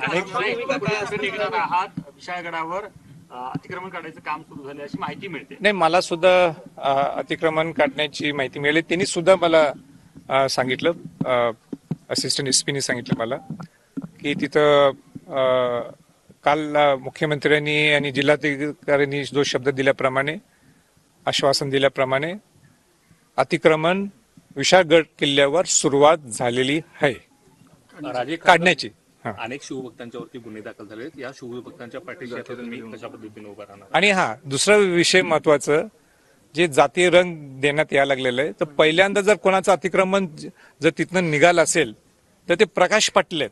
निघणार आहात विशाळगडावर अतिक्रमण काढायचं काम सुरू झालं अशी माहिती मिळते. नाही, मला सुद्धा अतिक्रमण काढण्याची माहिती मिळाली. त्यांनी सुद्धा मला सांगितलं, असिस्टंट एसपीने सांगितलं मला की तिथं काल मुख्यमंत्र्यांनी आणि जिल्हाधिकाऱ्यांनी जो शब्द दिल्याप्रमाणे, आश्वासन दिल्याप्रमाणे अतिक्रमण विशाळगड किल्ल्यावर सुरुवात झालेली आहे काढण्याची. अनेक शिवभक्तांच्यावरती गुन्हे दाखल झाले. या शिवभक्तांच्या पाठीशी आता तुम्ही कशा पद्धतीने उभा राहणार? आणि दुसरा विषय महत्वाचं, जे जातीय रंग देण्यात यायला लागलेलं आहे, तर पहिल्यांदा जर कोणाचं अतिक्रमण जर तिथनं निघालं असेल तर ते प्रकाश पाटील आहेत,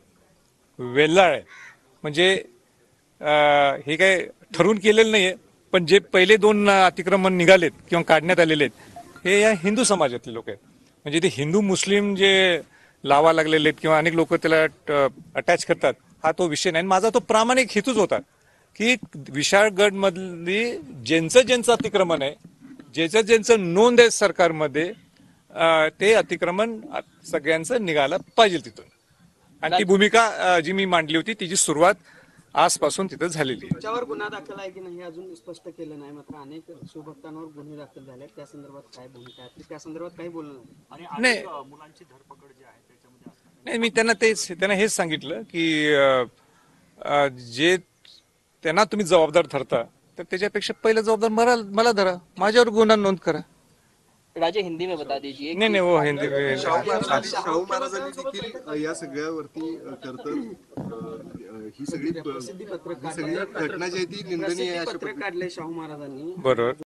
वेल्लाळ आहे. म्हणजे हे काय ठरवून केलेलं नाहीये, पण जे पहिले 2 अतिक्रमण निघालेत किंवा काढण्यात आलेले आहेत हे या हिंदू समाजातले लोक आहेत. म्हणजे ते हिंदू मुस्लिम जे लावा लागलेले आहेत किंवा अनेक लोक त्याला अटॅच करतात, हा तो विषय नाही. माझा तो प्रामाणिक हेतूच होता की विशाळगड मधली ज्यांचं अतिक्रमण आहे, ज्यांचं नोंद आहे सरकारमध्ये, ते अतिक्रमण सगळ्यांचं निघालं पाहिजे तिथून. आणि ती भूमिका जी मी मांडली होती तिची सुरुवात आजपासून तिथं झालेली आहे. त्याच्यावर गुन्हा दाखल आहे की नाही अजून स्पष्ट केलं नाही. मात्र अनेक शिवभक्तांवर गुन्हे दाखल झाले, त्या संदर्भात काय भूमिका आहे, त्या संदर्भात काही बोललं आणि मुलांची धरपकड जी आहे त्याच्यामध्ये नाही, मी त्यांना हेच सांगितलं की जे त्यांना तुम्ही जबाबदार ठरता तर त्याच्यापेक्षा पहिलं जबाबदार मला धरा, माझ्यावर गुन्हा नोंद करा. राजे हिंदी में बता दीजिए. नाही वो हिंदी में. शाहू महाराजांनी देखील या सगळ्यावरती ही सगळी घटना जी आहे ती निंदनीय आहे. पत्रक काढले शाहू महाराजांनी. बरोबर.